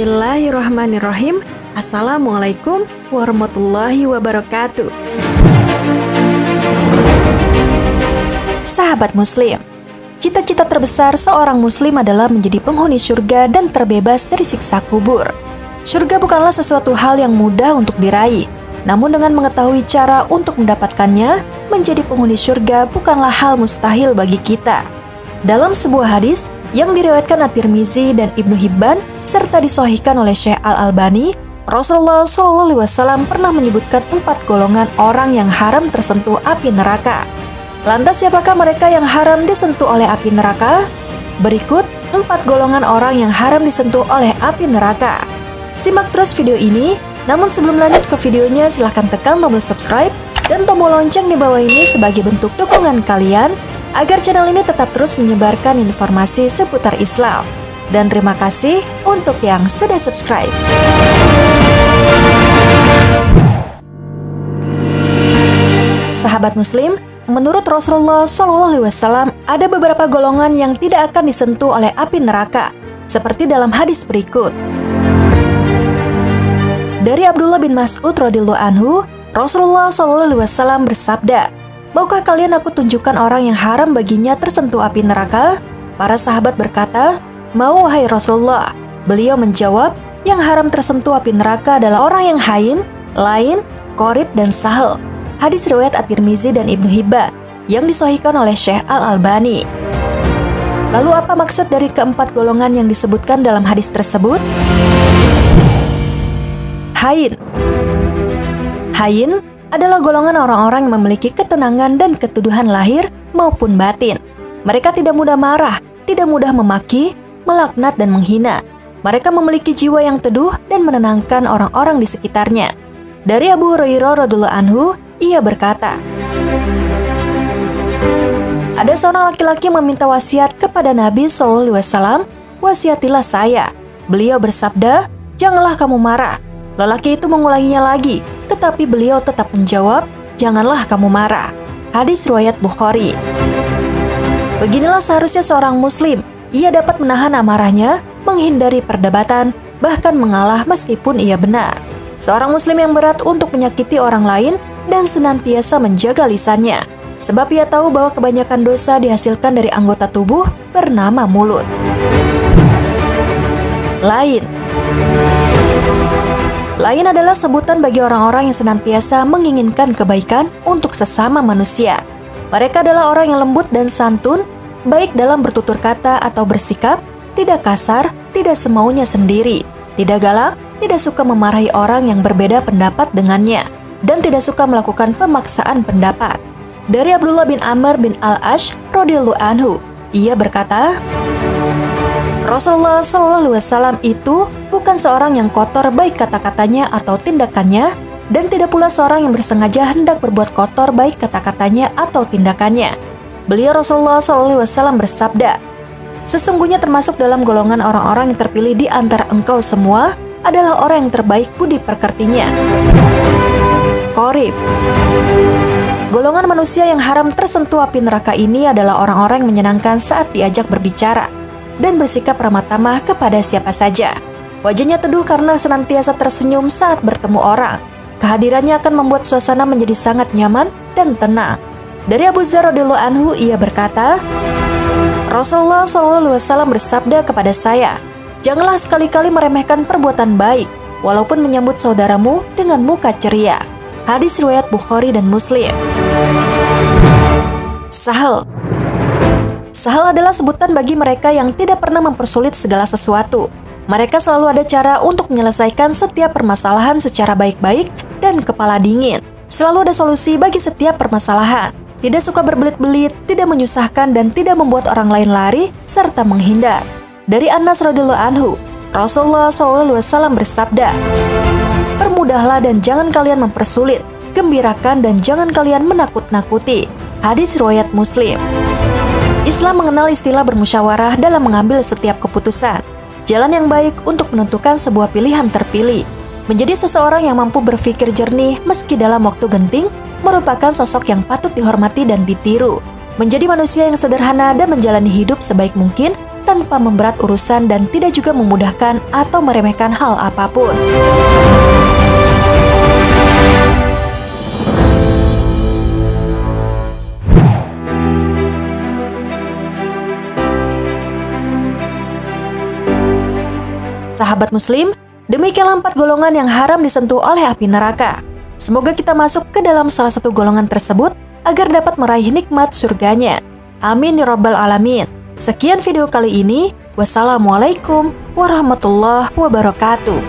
Bismillahirrahmanirrahim. Assalamualaikum warahmatullahi wabarakatuh. Sahabat Muslim, cita-cita terbesar seorang Muslim adalah menjadi penghuni surga dan terbebas dari siksa kubur. Surga bukanlah sesuatu hal yang mudah untuk diraih, namun dengan mengetahui cara untuk mendapatkannya, menjadi penghuni surga bukanlah hal mustahil bagi kita. Dalam sebuah hadis yang diriwayatkan At-Tirmizi dan Ibnu Hibban serta disahihkan oleh Syekh Al-Albani, Rasulullah SAW pernah menyebutkan 4 golongan orang yang haram tersentuh api neraka. Lantas siapakah mereka yang haram disentuh oleh api neraka? Berikut 4 golongan orang yang haram disentuh oleh api neraka. Simak terus video ini, namun sebelum lanjut ke videonya silahkan tekan tombol subscribe dan tombol lonceng di bawah ini sebagai bentuk dukungan kalian agar channel ini tetap terus menyebarkan informasi seputar Islam. Dan terima kasih untuk yang sudah subscribe. Sahabat Muslim, menurut Rasulullah SAW ada beberapa golongan yang tidak akan disentuh oleh api neraka, seperti dalam hadis berikut. Dari Abdullah bin Mas'ud radhiyallahu anhu, Rasulullah SAW bersabda, "Maukah kalian aku tunjukkan orang yang haram baginya tersentuh api neraka?" Para sahabat berkata, "Mau wahai Rasulullah." Beliau menjawab, yang haram tersentuh api neraka adalah orang yang hain, lain, qorib, dan sahel. Hadis riwayat At-Tirmizi dan Ibnu Hibban yang disahihkan oleh Syekh Al-Albani. Lalu apa maksud dari keempat golongan yang disebutkan dalam hadis tersebut? Hain. Hain adalah golongan orang-orang yang memiliki ketenangan dan keteduhan lahir maupun batin. Mereka tidak mudah marah, tidak mudah memaki, melaknat, dan menghina. Mereka memiliki jiwa yang teduh dan menenangkan orang-orang di sekitarnya. Dari Abu Hurairah radhiyallahu anhu, ia berkata, ada seorang laki-laki meminta wasiat kepada Nabi SAW, "Wasiatilah saya." Beliau bersabda, "Janganlah kamu marah." Lelaki itu mengulanginya lagi, tetapi beliau tetap menjawab, "Janganlah kamu marah." Hadis riwayat Bukhari. Beginilah seharusnya seorang Muslim. Ia dapat menahan amarahnya, menghindari perdebatan, bahkan mengalah meskipun ia benar. Seorang Muslim yang berat untuk menyakiti orang lain dan senantiasa menjaga lisannya, sebab ia tahu bahwa kebanyakan dosa dihasilkan dari anggota tubuh bernama mulut. Lain adalah sebutan bagi orang-orang yang senantiasa menginginkan kebaikan untuk sesama manusia. Mereka adalah orang yang lembut dan santun, baik dalam bertutur kata atau bersikap, tidak kasar, tidak semaunya sendiri, tidak galak, tidak suka memarahi orang yang berbeda pendapat dengannya, dan tidak suka melakukan pemaksaan pendapat. Dari Abdullah bin Amr bin Al-Ash radhiyallahu anhu, ia berkata, Rasulullah SAW itu bukan seorang yang kotor baik kata-katanya atau tindakannya, dan tidak pula seorang yang bersengaja hendak berbuat kotor baik kata-katanya atau tindakannya. Beliau Rasulullah SAW bersabda, "Sesungguhnya termasuk dalam golongan orang-orang yang terpilih di antara engkau semua adalah orang yang terbaik budi pekertinya." Qorib. Golongan manusia yang haram tersentuh api neraka ini adalah orang-orang yang menyenangkan saat diajak berbicara dan bersikap ramah tamah kepada siapa saja. Wajahnya teduh karena senantiasa tersenyum saat bertemu orang. Kehadirannya akan membuat suasana menjadi sangat nyaman dan tenang. Dari Abu Dzar radhiyallahu anhu, ia berkata, Rasulullah SAW bersabda kepada saya, "Janganlah sekali-kali meremehkan perbuatan baik, walaupun menyambut saudaramu dengan muka ceria." Hadis riwayat Bukhari dan Muslim. Sahel. Sahel adalah sebutan bagi mereka yang tidak pernah mempersulit segala sesuatu. Mereka selalu ada cara untuk menyelesaikan setiap permasalahan secara baik-baik dan kepala dingin. Selalu ada solusi bagi setiap permasalahan. Tidak suka berbelit-belit, tidak menyusahkan, dan tidak membuat orang lain lari serta menghindar. Dari Anas radhiyallahu anhu, Rasulullah SAW bersabda, "Permudahlah dan jangan kalian mempersulit, gembirakan dan jangan kalian menakut-nakuti." Hadis riwayat Muslim. Islam mengenal istilah bermusyawarah dalam mengambil setiap keputusan. Jalan yang baik untuk menentukan sebuah pilihan terpilih. Menjadi seseorang yang mampu berpikir jernih meski dalam waktu genting merupakan sosok yang patut dihormati dan ditiru. Menjadi manusia yang sederhana dan menjalani hidup sebaik mungkin tanpa memberat urusan dan tidak juga memudahkan atau meremehkan hal apapun. Sahabat Muslim, demikianlah 4 golongan yang haram disentuh oleh api neraka. Semoga kita masuk ke dalam salah satu golongan tersebut agar dapat meraih nikmat surganya. Amin ya rabbal alamin. Sekian video kali ini. Wassalamualaikum warahmatullahi wabarakatuh.